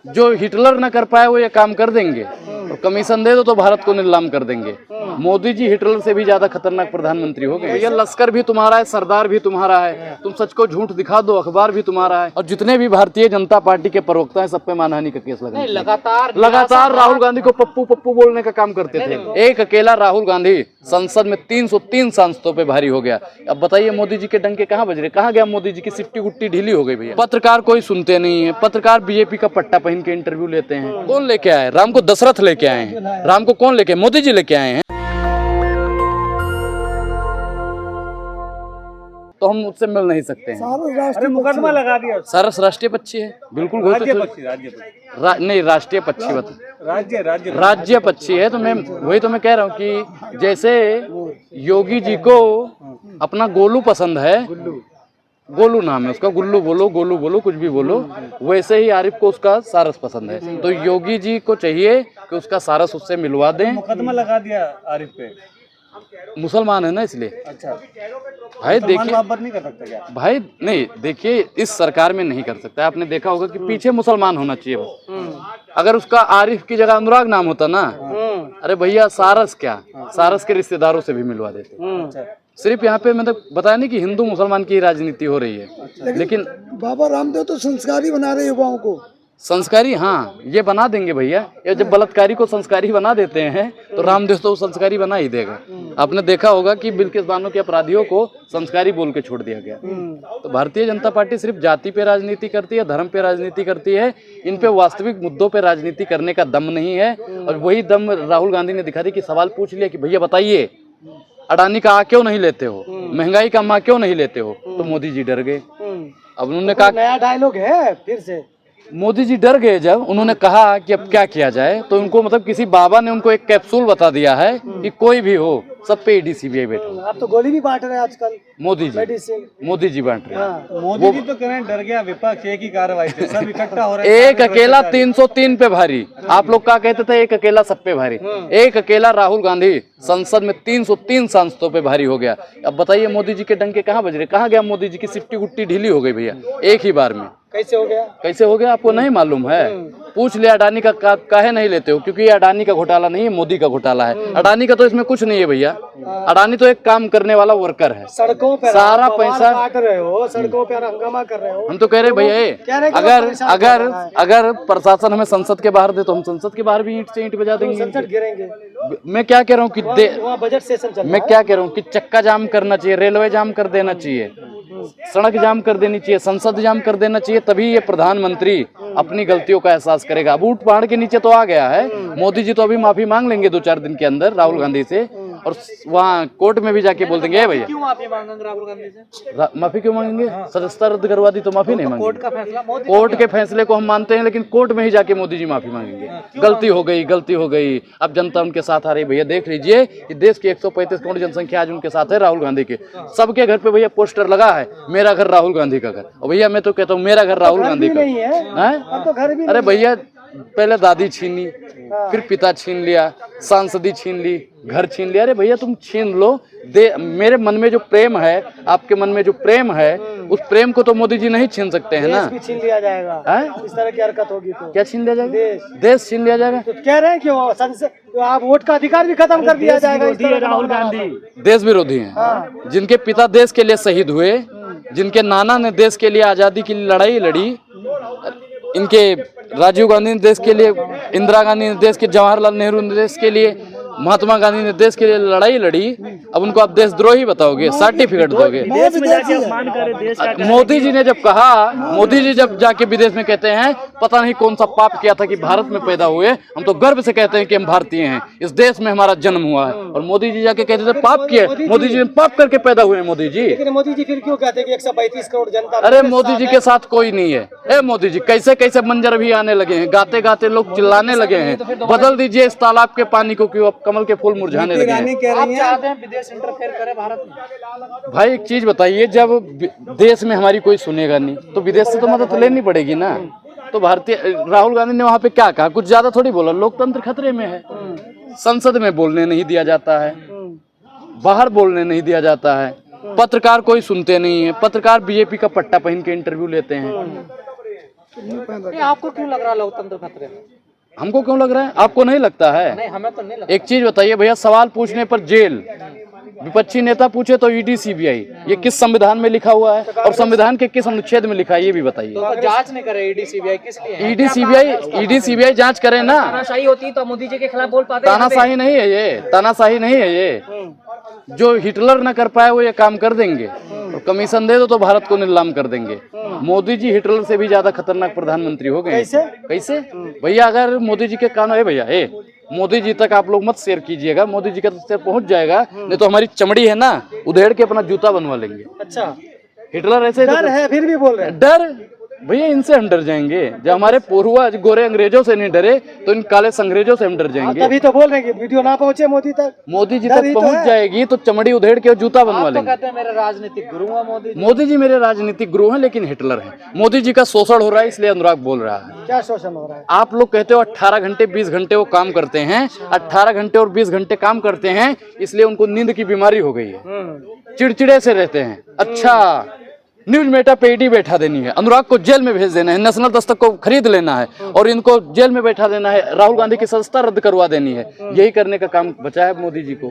जो हिटलर न कर पाए वो ये काम कर देंगे, और कमीशन दे दो तो भारत को नीलाम कर देंगे। मोदी जी हिटलर से भी ज्यादा खतरनाक प्रधानमंत्री हो गए भैया। लश्कर भी तुम्हारा है, सरदार भी तुम्हारा है, तुम सच को झूठ दिखा दो, अखबार भी तुम्हारा है, और जितने भी भारतीय जनता पार्टी के प्रवक्ता हैं सब पे मानहानि का केस लगा। लगातार राहुल गांधी को पप्पू पप्पू बोलने का काम करते थे। एक अकेला राहुल गांधी संसद में 303 सांसदों पे भारी हो गया। अब बताइए मोदी जी के डंके कहाँ बज रहे, कहाँ गया मोदी जी की सिफ्टी गुट्टी ढीली हो गई भैया। पत्रकार कोई सुनते नहीं है, पत्रकार बीजेपी का पट्टा पहन के इंटरव्यू लेते हैं। कौन लेके आए? राम को दशरथ लेके आए हैं। राम को कौन लेके? मोदी जी लेके आए हैं। तो हम उससे मिल नहीं सकते हैं। मुकदमा लगा दिया। सारस राष्ट्रीय पक्षी है, बिल्कुल नहीं राष्ट्रीय पक्षी राज्य पक्षी है। तो मैं वही तो मैं कह रहा हूँ कि जैसे योगी जी को अपना गोलू पसंद है, गोलू नाम है उसका, गुल्लू बोलो गोलू बोलो कुछ भी बोलो, वैसे ही आरिफ को उसका सारस पसंद है। तो योगी जी को चाहिए कि उसका सारस उससे मिलवा दें। मुकदमा लगा दिया आरिफ पे, मुसलमान है ना इसलिए। अच्छा भाई देखिए, नहीं कर सकता क्या भाई? नहीं देखिए, इस सरकार में नहीं कर सकता। आपने देखा होगा कि पीछे मुसलमान होना चाहिए बस। अगर उसका आरिफ की जगह अनुराग नाम होता ना, अरे भैया सारस क्या, सारस के रिश्तेदारों से भी मिलवा देते। सिर्फ यहाँ पे मतलब बताया नहीं कि हिंदू मुसलमान की राजनीति हो रही है, लेकिन बाबा रामदेव तो संस्कारी बना रहे युवाओं को। संस्कारी, हाँ ये बना देंगे भैया। ये जब बलात्कारी को संस्कारी बना देते हैं तो रामदेव तो संस्कारी बना ही देगा। आपने देखा होगा कि बिल्किस बानो के अपराधियों को संस्कारी बोल के छोड़ दिया गया। तो भारतीय जनता पार्टी सिर्फ जाति पे राजनीति करती है, धर्म पे राजनीति करती है। इन पे वास्तविक मुद्दों पे राजनीति करने का दम नहीं है। और वही दम राहुल गांधी ने दिखा दी कि सवाल पूछ लिया कि भैया बताइए अडानी का आ क्यों नहीं लेते हो, महंगाई का माँ क्यों नहीं लेते हो, तो मोदी जी डर गए। अब उन्होंने कहा नया डायलॉग है फिर से। मोदी जी डर गए जब उन्होंने कहा कि अब क्या किया जाए। तो उनको मतलब किसी बाबा ने उनको एक कैप्सूल बता दिया है कि कोई भी हो सब पे ईडी सीबीआई बैठा। आप तो गोली भी बांट रहे हैं आजकल मोदी जी बांट रहे हैं। मोदी जी तो कह रहे हैं डर गया विपक्ष, एक ही कार्रवाई से सब इकट्ठा हो रहे हैं। एक अकेला 303 पे भारी। आप लोग क्या कहते थे? एक अकेला सब पे भारी। एक अकेला राहुल गांधी संसद में 303 सांसदों पे भारी हो गया। अब बताइए मोदी जी के डंके कहाँ बज रहे, कहाँ गया मोदी जी की सिफ्टी गुट्टी ढीली हो गई भैया एक ही बार में। कैसे हो गया? कैसे हो गया आपको नहीं मालूम है? पूछ लिया अडानी का काहे नहीं लेते हो? क्योंकि ये अडानी का घोटाला नहीं है, मोदी का घोटाला है। अडानी का तो इसमें कुछ नहीं है भैया। अडानी तो एक काम करने वाला वर्कर है। सड़कों पे सारा पैसा काट रहे हो, सड़कों पे हंगामा कर रहे हो। हम तो कह रहे भैया अगर प्रशासन हमें संसद के बाहर दे तो हम संसद के बाहर भी ईंट से ईंट बजा देंगे। संसद गिरेंगे। मैं क्या कह रहा हूँ कि बजट सेशन चल रहा है। मैं क्या कह रहा हूँ कि चक्का जाम करना चाहिए, रेलवे जाम कर देना चाहिए, सड़क जाम कर देनी चाहिए, संसद जाम कर देना चाहिए। तभी ये प्रधानमंत्री अपनी गलतियों का एहसास करेगा। अब ऊंट पहाड़ के नीचे तो आ गया है। मोदी जी तो अभी माफी मांग लेंगे 2-4 दिन के अंदर राहुल गांधी से, और वहाँ कोर्ट में भी जाके बोल देंगे भैया क्यों माफी मांगेंगे राहुल गांधी से? माफी क्यों मांगेंगे? सदस्यता रद्द करवा दी तो माफी नहीं मांगेंगे। कोर्ट का फैसला, कोर्ट के फैसले को हम मानते हैं, लेकिन कोर्ट में ही जाके मोदी जी माफी मांगेंगे। गलती हो गई। अब जनता उनके साथ आ रही भैया। देख लीजिए कि देश की 135 करोड़ जनसंख्या आज उनके साथ है राहुल गांधी के। सबके घर पे भैया पोस्टर लगा है, मेरा घर राहुल गांधी का घर। और भैया मैं तो कहता हूँ मेरा घर राहुल गांधी का है। अरे भैया पहले दादी छीनी, फिर पिता छीन लिया, सांसदी छीन ली, घर छीन लिया। अरे भैया तुम छीन लो। मेरे मन में जो प्रेम है, आपके मन में जो प्रेम है, उस प्रेम को तो मोदी जी नहीं छीन सकते हैं ना। देश भी छीन लिया जाएगा इस तरह की हरकत होगी तो। क्या छीन लिया जाएगा? देश छीन लिया जाएगा। तो कह रहे हैं कि संसद आप वोट का अधिकार भी खत्म कर दिया जाएगा। राहुल गांधी देश विरोधी हैं। जिनके पिता देश के लिए शहीद हुए, जिनके नाना ने देश के लिए आजादी की लड़ाई लड़ी, इनके राजीव गांधी ने देश के लिए, इंदिरा गांधी ने देश के, जवाहरलाल नेहरू ने देश के लिए, महात्मा गांधी ने देश के लिए लड़ाई लड़ी। अब उनको आप देशद्रोही बताओगे, सर्टिफिकेट दोगे? मोदी जी ने जब कहा, मोदी जी जब जाके विदेश में कहते हैं पता नहीं कौन सा पाप किया था कि भारत में पैदा हुए, हम तो गर्व से कहते हैं कि हम भारतीय हैं, इस देश में हमारा जन्म हुआ है। और मोदी जी जाके कहते थे पाप किए, मोदी जी ने पाप करके पैदा हुए हैं मोदी जी। लेकिन मोदी जी फिर क्यों कहते हैं कि 135 करोड़ जनता? अरे मोदी जी के साथ कोई नहीं है। ए मोदी जी कैसे कैसे मंजर भी आने लगे हैं, गाते गाते लोग चिल्लाने लगे हैं। बदल दीजिए इस तालाब के पानी को, क्यों अब कमल के फूल मुरझाने लगे हैं। आप चाहते हैं विदेश इंटरफेयर करे भारत में? भाई एक चीज बताइए, जब देश में हमारी कोई सुनेगा नहीं तो विदेश से तो मदद लेनी पड़ेगी ना। तो भारतीय राहुल गांधी ने वहां पे क्या कहा? कुछ ज्यादा थोड़ी बोला। लोकतंत्र खतरे में है। संसद में बोलने नहीं दिया जाता है, बाहर बोलने नहीं दिया जाता है, पत्रकार कोई सुनते नहीं है, पत्रकार बीजेपी का पट्टा पहन के इंटरव्यू लेते हैं। नहीं, आपको क्यों लग रहा लोकतंत्र खतरे में? हमको क्यों लग रहा है, आपको नहीं लगता है? नहीं, हमें तो नहीं लगता। एक चीज बताइए भैया, सवाल पूछने पर जेल, विपक्षी नेता पूछे तो ईडी सीबीआई, ये किस संविधान में लिखा हुआ है और संविधान के किस अनुच्छेद में लिखा है, ये भी बताइए। तो जांच नहीं करे ईडी सीबीआई, किस लिए? ईडी सीबीआई जांच करे ना। तानाशाही होती तो मोदी जी के खिलाफ बोल पाते। तानाशाही नहीं है ये, तानाशाही नहीं है ये। जो हिटलर न कर पाए वो ये काम कर देंगे, और कमीशन दे दो तो भारत को नीलाम कर देंगे। मोदी जी हिटलर से भी ज्यादा खतरनाक प्रधानमंत्री हो गए। कैसे भैया? अगर मोदी जी के कान है भैया, मोदी जी तक आप लोग मत शेयर कीजिएगा, मोदी जी का शेयर पहुंच जाएगा, नहीं तो हमारी चमड़ी है ना, उधेड़ के अपना जूता बनवा लेंगे। अच्छा, हिटलर ऐसे डर है फिर भी बोल रहे हैं। डर भैया, इनसे हम डर जाएंगे। जब हमारे पूर्वज गोरे अंग्रेजों से नहीं डरे तो इन काले संग्रेजों से हम डर जाएंगे। तभी तो बोल रहे हैं कि वीडियो ना पहुंचे मोदी तक। मोदी जी तक पहुंच जाएगी तो चमड़ी उधेड़ के जूता बनवा लेंगे। कहते हैं मेरे राजनीतिक गुरु है मोदी। मोदी जी मेरे राजनीतिक गुरु हैं, लेकिन हिटलर हैं। मोदी जी का शोषण हो रहा है, इसलिए अनुराग बोल रहा है। क्या शोषण हो रहा है? आप लोग कहते हो 18 घंटे 20 घंटे वो काम करते हैं, 18 घंटे और 20 घंटे काम करते हैं, इसलिए उनको नींद की बीमारी हो गई है, चिड़चिड़े से रहते हैं। अच्छा, न्यूज मेटा पे ईडी बैठा देनी है, अनुराग को जेल में भेज देना है, नेशनल दस्तक को खरीद लेना है और इनको जेल में बैठा देना है, राहुल गांधी की सदस्यता रद्द करवा देनी है। यही करने का काम बचा है मोदी जी को।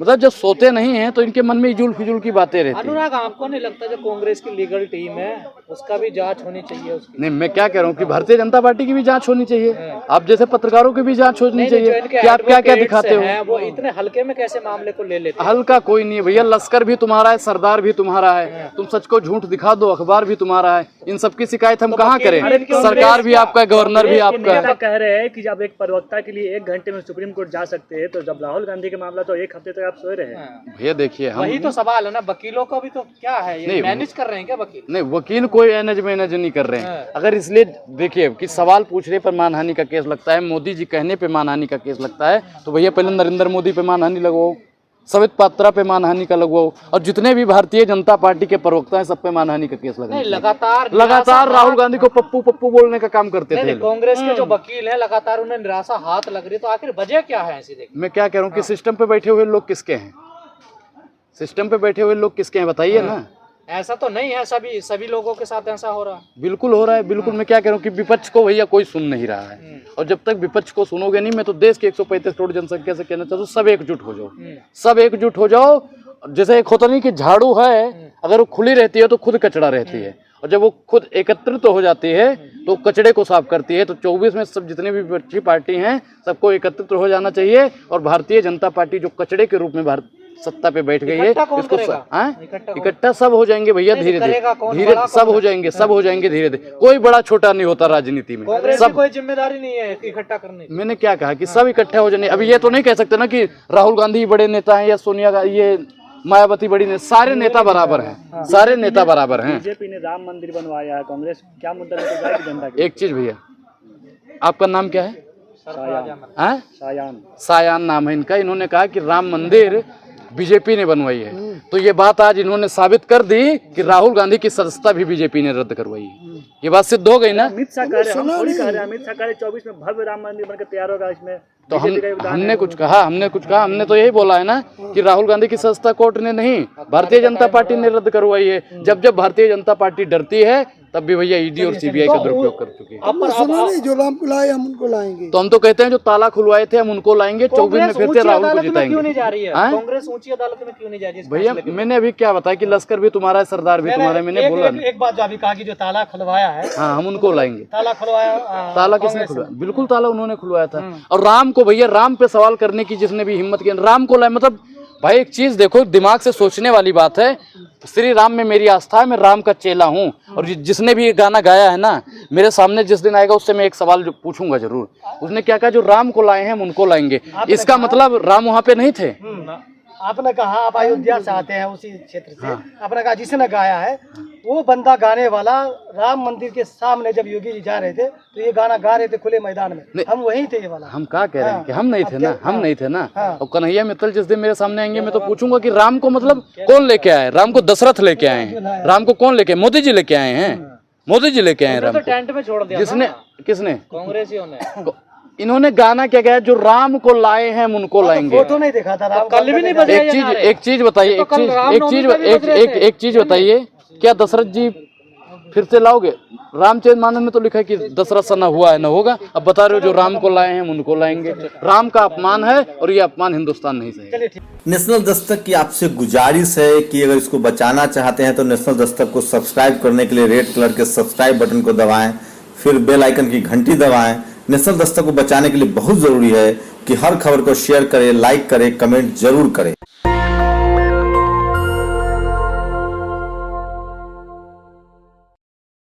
मतलब जब सोते नहीं हैं तो इनके मन में इजुल फिजुल की बातें रहती हैं। अनुराग, आपको नहीं लगता जो कांग्रेस की लीगल टीम है उसका भी जांच होनी चाहिए? उसकी नहीं, मैं क्या कह रहा हूँ कि भारतीय जनता पार्टी की भी जांच होनी चाहिए, आप जैसे पत्रकारों की भी जांच होनी चाहिए कि आप क्या क्या दिखाते हो। वो इतने हल्के में कैसे मामले को ले लेते? हल्का कोई नहीं है भैया, लश्कर भी तुम्हारा है, सरदार भी तुम्हारा है, तुम सच को झूठ दिखा दो, अखबार भी तुम्हारा है। इन सब की शिकायत हम कहाँ करें? सरकार भी आपका है, गवर्नर भी आपका है। कह रहे हैं कि जब एक प्रवक्ता के लिए 1 घंटे में सुप्रीम कोर्ट जा सकते हैं, तो जब राहुल गांधी के मामला तो 1 हफ्ते तक आप सोए रहे हैं। भैया देखिए, वही तो सवाल है ना, वकीलों का भी तो क्या है, ये मैनेज कर रहे हैं क्या वकील? नहीं, वकील कोई मैनेज नहीं कर रहे हैं। अगर इसलिए देखिए कि सवाल पूछने पर मानहानि का केस लगता है, मोदी जी कहने पे मानहानि का केस लगता है, तो भैया पहले नरेंद्र मोदी पे मानहानि लगवाओ, सवित पात्रा पे मानहानि का लगवाओ, और जितने भी भारतीय जनता पार्टी के प्रवक्ता हैं सब पे मानहानि का केस लगवाओ। लगातार राहुल गांधी को पप्पू पप्पू बोलने का काम करते थे। कांग्रेस के जो वकील हैं लगातार उन्हें निराशा हाथ लग रही, तो आखिर वजह क्या है? मैं क्या कह रहा हूँ कि सिस्टम पे बैठे हुए लोग किसके हैं, सिस्टम पे बैठे हुए लोग किसके हैं बताइए ना। ऐसा तो नहीं है सभी लोगों के साथ ऐसा हो रहा है। बिल्कुल हो रहा है, बिल्कुल। मैं क्या कह रहा हूँ कि विपक्ष को भैया कोई सुन नहीं रहा है, और जब तक विपक्ष को सुनोगे नहीं, मैं तो देश के 135 करोड़ जनसंख्या से कहना चाहता हूँ, सब एकजुट हो जाओ, सब एकजुट हो जाओ। जैसे एक होता नहीं कि झाड़ू है, अगर वो खुली रहती है तो खुद कचरा रहती है, और जब वो खुद एकत्रित हो जाती है तो कचड़े को साफ करती है। तो 24 में सब जितने भी विपक्षी पार्टी हैं सबको एकत्रित हो जाना चाहिए, और भारतीय जनता पार्टी जो कचड़े के रूप में भारत सत्ता पे बैठ गई है, इसको इकट्ठा सब हो जाएंगे भैया, धीरे धीरे सब हो जाएंगे, सब हो जाएंगे धीरे धीरे। कोई बड़ा छोटा नहीं होता राजनीति में, सब कोई जिम्मेदारी नहीं है इकट्ठा करने। मैंने क्या कहा कि सब इकट्ठे हो जाएंगे। अभी ये तो नहीं कह सकते ना कि राहुल गांधी बड़े नेता हैं या सोनिया गांधी, ये मायावती बड़ी नेता, सारे नेता बराबर हैं, सारे नेता बराबर हैं। बीजेपी ने राम मंदिर बनवाया है, कांग्रेस क्या मुद्दा लेकर जाएगी जनता के? एक चीज भैया, आपका नाम क्या है? सायान नाम है इनका। इन्होंने कहा कि राम मंदिर बीजेपी ने बनवाई है, तो ये बात आज इन्होंने साबित कर दी कि राहुल गांधी की सदस्यता भी बीजेपी ने रद्द करवाई है। ये बात सिद्ध हो गई ना। अमित शाह कह रहे हैं, हम थोड़ी कह रहे हैं, अमित शाह कह रहे 24 में भव्य राम मंदिर बनकर तैयार होगा। इसमें तो हमने कुछ कहा, हमने तो यही बोला है ना कि राहुल गांधी की सदस्यता कोर्ट ने नहीं, भारतीय जनता पार्टी ने रद्द करवाई है। जब भारतीय जनता पार्टी डरती है तब भी भैया ईडी और सीबीआई का दुरुपयोग कर चुके हैं। जो राम को लाए हम उनको लाएंगे, तो हम तो कहते हैं जो ताला खुलवाए थे हम उनको लाएंगे, 24 में फिर से राहुल को जिताएंगे। क्यों नहीं जा रही है कांग्रेस ऊंची अदालत में? क्यों नहीं जा रही है भैया? मैंने अभी क्या बताया कि लश्कर भी तुम्हारा है, सरदार भी तुम्हारा है। मैंने बोला एक बात जो अभी कहा कि जो ताला खुलवाया है, हाँ हम उनको लाएंगे। ताला खुलवाया, ताला किसने खुलवाया? बिल्कुल ताला उन्होंने खुलवाया था। और राम को भैया, राम पे सवाल करने की जिसने भी हिम्मत की, राम को लाए। मतलब भाई एक चीज देखो, दिमाग से सोचने वाली बात है। श्री राम में मेरी आस्था है, मैं राम का चेला हूँ। और जिसने भी ये गाना गाया है ना, मेरे सामने जिस दिन आएगा उससे मैं एक सवाल जो पूछूंगा जरूर। उसने क्या कहा? जो राम को लाए हैं हम उनको लाएंगे। इसका मतलब राम वहाँ पे नहीं थे। आपने कहा आप अयोध्या से आते हैं, उसी क्षेत्र से। आपने कहा जिसने गाया है वो बंदा गाने वाला राम मंदिर के सामने जब योगी जी जा रहे थे तो ये गाना गा रहे थे खुले मैदान में, हम वहीं थे। ये वाला हम क्या कह रहे हैं कि हम नहीं थे ना, हम नहीं थे ना। और कन्हैया मित्तल जिस दिन मेरे सामने आएंगे मैं तो पूछूंगा कि राम को मतलब कौन लेके आए? राम को दशरथ लेके आए हैं, राम को कौन लेके? मोदी जी लेके आए हैं, मोदी जी लेके आए हैं राम को। टेंट में छोड़ दिया जिसने, किसने? कांग्रेसियों ने। इन्होंने गाना क्या गया? जो राम को लाए हैं हम उनको लाएंगे। फोटो नहीं देखा था राम, कल भी नहीं बजाया। एक चीज बताइए, एक चीज बताइए, क्या दशरथ जी फिर से लाओगे? रामचरितमानस में तो लिखा है कि दशरथ सा न हुआ है न होगा। अब बता रहे हो जो राम को लाए हैं हम उनको लाएंगे। राम का अपमान है और ये अपमान हिंदुस्तान नहीं सहेगा। नेशनल दस्तक की आपसे गुजारिश है कि अगर इसको बचाना चाहते हैं तो नेशनल दस्तक को सब्सक्राइब करने के लिए रेड कलर के सब्सक्राइब बटन को दबाएं, फिर बेल आइकन की घंटी दबाएं। नेशनल दस्तक को बचाने के लिए बहुत जरूरी है कि हर खबर को शेयर करें, लाइक करें, कमेंट जरूर करें।